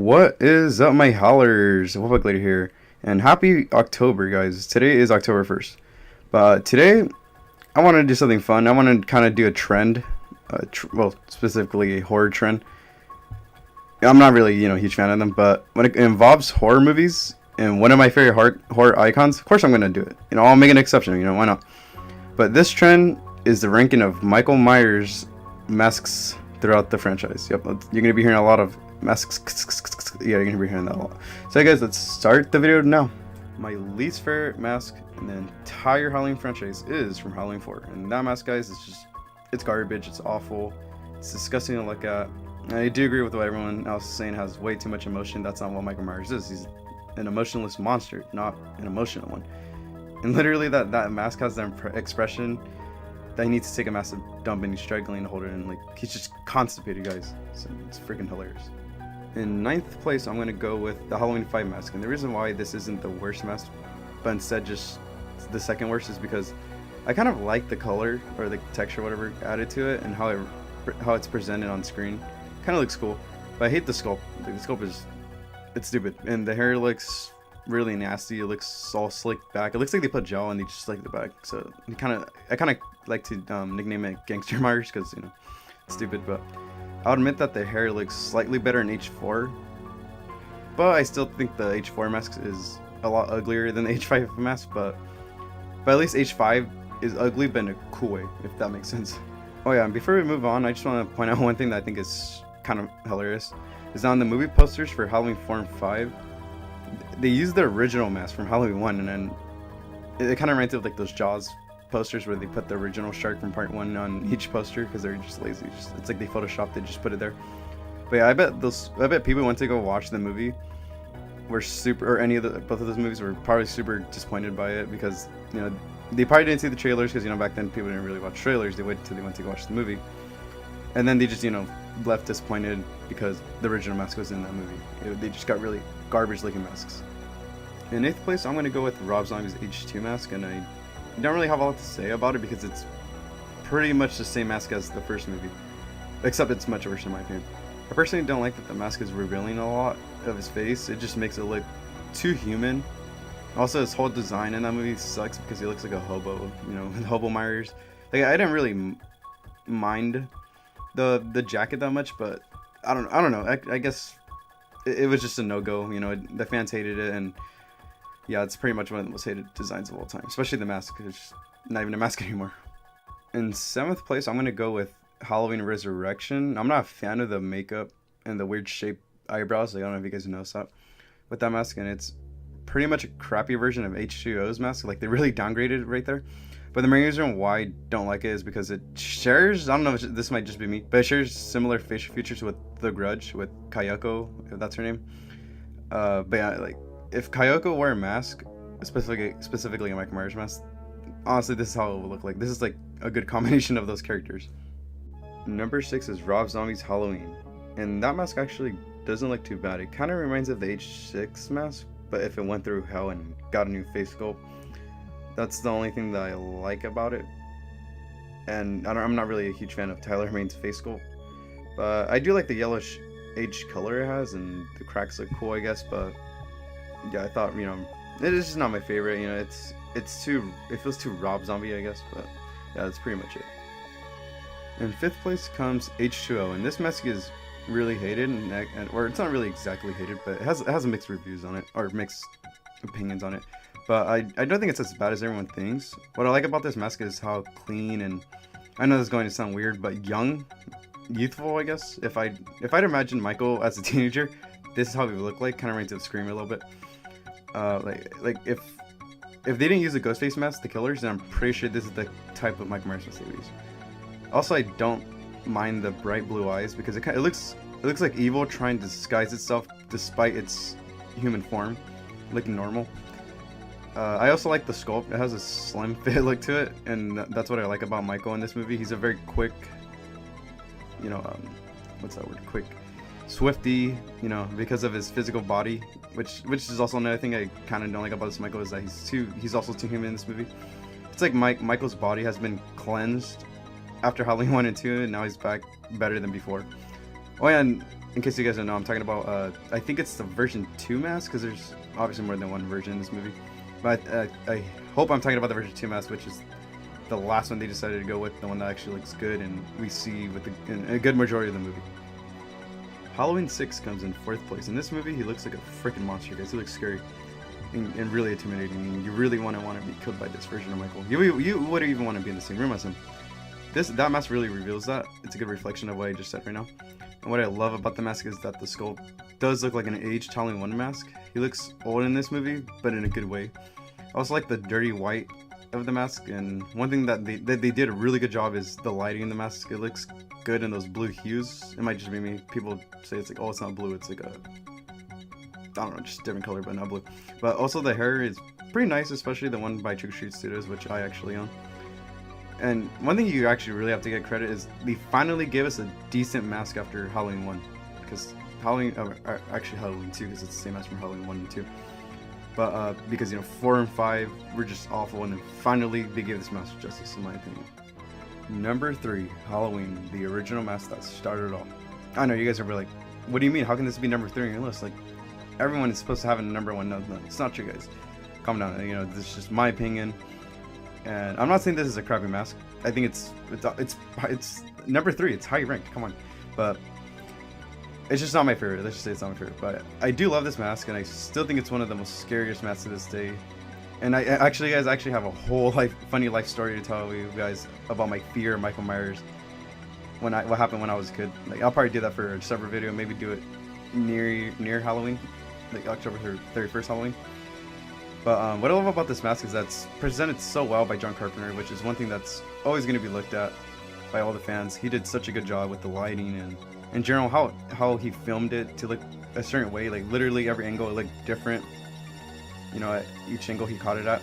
What is up, my hollers? Wolfbug here, and happy October, guys. Today is October 1st. But today, I want to do something fun. I want to kind of do a trend, well, specifically a horror trend. I'm not really, a huge fan of them, but when it involves horror movies and one of my favorite horror icons, of course I'm going to do it. I'll make an exception, why not? But this trend is the ranking of Michael Myers masks throughout the franchise. Yep, you're going to be hearing a lot of masks. Yeah, you're gonna be hearing that a lot. So guys, let's start the video now. My least favorite mask in the entire Halloween franchise is from Halloween 4, and that mask, guys, it's garbage. It's awful. It's disgusting to look at. And I do agree with what everyone else is saying. It has way too much emotion. That's not what Michael Myers is. He's an emotionless monster, not an emotional one. And literally, that mask has that expression that he needs to take a massive dump and he's struggling to hold it in. Like, he's just constipated, guys. So it's freaking hilarious. In 9th place, I'm going to go with the Halloween 5 mask. And the reason why this isn't the worst mask, but instead just the second worst, is because I kind of like the color or the texture, whatever, added to it, and how it's presented on screen. Kind of looks cool, but I hate the sculpt. The sculpt it's stupid. And the hair looks really nasty. It looks all slicked back. It looks like they put gel and they just slicked the back. So I kind of like to nickname it Gangster Myers because, it's stupid, but I'll admit that the hair looks slightly better in H4, but I still think the H4 mask is a lot uglier than the H5 mask, but at least H5 is ugly, but in a cool way, if that makes sense. Oh yeah, and before we move on, I just want to point out one thing that I think is kind of hilarious, is on the movie posters for Halloween 4 and 5, they use the original mask from Halloween 1, and then it kind of reminds me of like those Jaws posters where they put the original shark from part 1 on each poster because they're just lazy. It's like they photoshopped it, just put it there. But yeah, I bet people who went to go watch the movie were both of those movies were probably super disappointed by it because they probably didn't see the trailers because back then people didn't really watch trailers. They waited until they went to go watch the movie, and then they just left disappointed because the original mask was in that movie. They just got really garbage looking masks. In 8th place, I'm going to go with Rob Zombie's H2 mask, and I don't really have a lot to say about it because it's pretty much the same mask as the first movie, except it's much worse in my opinion. I personally don't like that the mask is revealing a lot of his face. It just makes it look too human. Also, his whole design in that movie sucks because he looks like a hobo, Hobo Myers. Like, I didn't really mind the jacket that much, but I don't know. I guess it was just a no-go. The fans hated it, and yeah, it's pretty much one of the most hated designs of all time, especially the mask. It's not even a mask anymore. In 7th place, I'm going to go with Halloween Resurrection. I'm not a fan of the makeup and the weird shaped eyebrows. Like, I don't know if you guys noticed that with that mask, and it's pretty much a crappy version of H2O's mask. Like, they really downgraded it right there. But the main reason why I don't like it is because it shares, I don't know if this might just be me, but it shares similar facial features with The Grudge, with Kayako, if that's her name. But yeah, like, if Kayako wore a mask, specifically a Michael Myers mask, honestly, this is how it would look like. This is like a good combination of those characters. Number 6 is Rob Zombie's Halloween, and that mask actually doesn't look too bad. It kind of reminds of the H6 mask, but if it went through hell and got a new face sculpt. That's the only thing that I like about it. And I'm not really a huge fan of Tyler Maine's face sculpt, but I do like the yellowish aged color it has, and the cracks look cool, I guess. But yeah, I thought, it is just not my favorite. It feels too Rob Zombie, I guess. But yeah, that's pretty much it. In 5th place comes H2O, and this mask is really hated, or it's not really exactly hated, but it has mixed reviews on it, or mixed opinions on it. But I don't think it's as bad as everyone thinks. What I like about this mask is how clean, and I know this is going to sound weird, but youthful, I guess. If I'd imagine Michael as a teenager, this is how he would look like. Kind of reminds me of Scream a little bit. Like if they didn't use the Ghostface mask, the killers, then I'm pretty sure this is the type of Michael Myers mask they use. Also, I don't mind the bright blue eyes because it looks like evil trying to disguise itself despite its human form, looking normal. I also like the sculpt. It has a slim fit look to it, and that's what I like about Michael in this movie. He's a very quick, what's that word? Quick, swifty, because of his physical body, which is also another thing I kind of don't like about this Michael, is that he's also too human in this movie. It's like Michael's body has been cleansed after Halloween 1 and 2, and now he's back better than before. Oh yeah, and in case you guys don't know, I'm talking about, I think it's the version 2 mask, because there's obviously more than one version in this movie. But I hope I'm talking about the version 2 mask, which is the last one they decided to go with, the one that actually looks good and we see with in a good majority of the movie. Halloween 6 comes in 4th place. In this movie, he looks like a freaking monster, guys. He looks scary and really intimidating. And you really want to be killed by this version of Michael. You wouldn't even want to be in the same room as him. That mask really reveals that. It's a good reflection of what I just said right now. And what I love about the mask is that the sculpt does look like an aged Halloween 1 mask. He looks old in this movie, but in a good way. I also like the dirty white of the mask, and one thing that they did a really good job is the lighting in the mask. It looks good in those blue hues. It might just be me. People say it's like, oh, it's not blue, it's like a, I don't know, just different color, but not blue. But also the hair is pretty nice, especially the one by Trick or Treat Studios, which I actually own. And one thing you actually really have to get credit is they finally gave us a decent mask after Halloween 1, because actually Halloween 2, because it's the same mask from Halloween 1 and 2. But because, you know, 4 and 5 were just awful, and then finally they gave this mask justice, in my opinion. Number 3, Halloween, the original mask that started it all. I know you guys are like, what do you mean? How can this be number 3 on your list? Like, everyone is supposed to have a number 1. No, it's not true, guys. Calm down. You know, this is just my opinion, and I'm not saying this is a crappy mask. I think it's number 3. It's high ranked. Come on, but it's just not my favorite. Let's just say it's not my favorite. But I do love this mask, and I still think it's one of the most scariest masks to this day. And I actually have a whole funny life story to tell you guys about my fear of Michael Myers. What happened when I was a kid. Like, I'll probably do that for a separate video. Maybe do it near Halloween, like October 31st Halloween. But what I love about this mask is that it's presented so well by John Carpenter, which is one thing that's always going to be looked at by all the fans. He did such a good job with the lighting and in general how he filmed it to look a certain way. Like, literally every angle looked different, you know, at each angle he caught it at.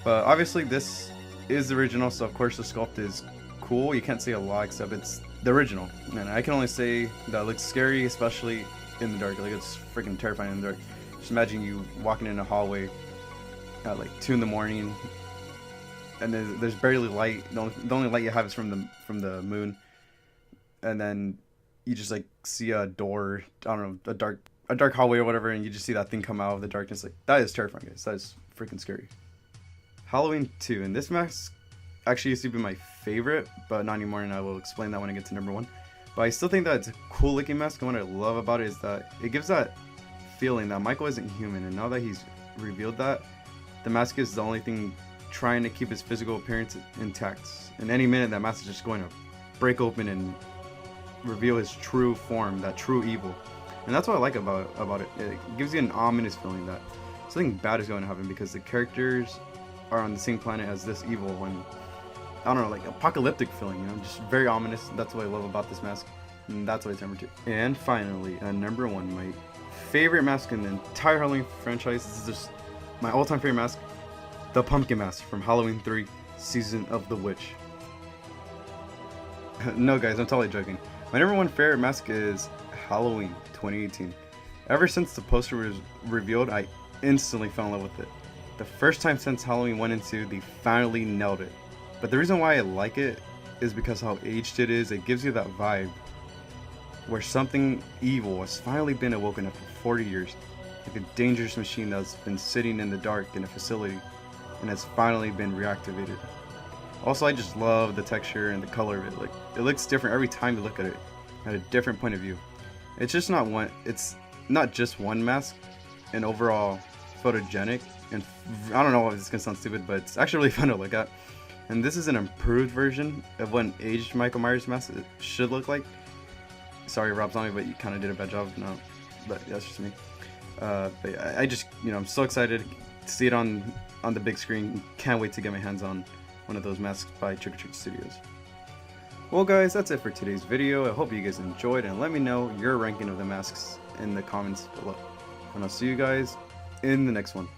But obviously this is the original, so of course the sculpt is cool. You can't say a lot, except it's the original, and I can only say that it looks scary, especially in the dark. Like, it's freaking terrifying in the dark. Just imagine you walking in a hallway at like 2 in the morning, and there's barely light. The only light you have is from the moon, and then you just like see a door, I don't know, a dark hallway or whatever, and you just see that thing come out of the darkness. Like, that is terrifying, guys. That is freaking scary. Halloween 2, and this mask actually used to be my favorite, but not anymore, and I will explain that when I get to number 1. But I still think that it's a cool looking mask, and what I love about it is that it gives that feeling that Michael isn't human, and now that he's revealed that, the mask is the only thing trying to keep his physical appearance intact. And any minute that mask is just going to break open and reveal his true form, that true evil. And that's what I like about it. It gives you an ominous feeling that something bad is going to happen, because the characters are on the same planet as this evil, and I don't know, like apocalyptic feeling, you know, just very ominous. That's what I love about this mask, and that's why it's number 2. And finally, number 1, my favorite mask in the entire Halloween franchise. This is just my all-time favorite mask, the pumpkin mask from Halloween 3, Season of the Witch. No, guys, I'm totally joking. My number 1 favorite mask is Halloween 2018. Ever since the poster was revealed, I instantly fell in love with it. The first time since Halloween 1 and 2, they finally nailed it. But the reason why I like it is because how aged it is. It gives you that vibe where something evil has finally been awoken after 40 years. Like a dangerous machine that's been sitting in the dark in a facility and has finally been reactivated. Also, I just love the texture and the color of it. Like, it looks different every time you look at it, at a different point of view. It's just not one. It's not just one mask, and overall photogenic. And I don't know if it's gonna sound stupid, but it's actually really fun to look at. And this is an improved version of what an aged Michael Myers mask should look like. Sorry, Rob Zombie, but you kind of did a bad job. No, but that's just me. But I just, you know, I'm so excited to see it on the big screen. Can't wait to get my hands on one of those masks by Trick or Treat Studios. Well, guys, that's it for today's video. I hope you guys enjoyed, and let me know your ranking of the masks in the comments below. And I'll see you guys in the next one.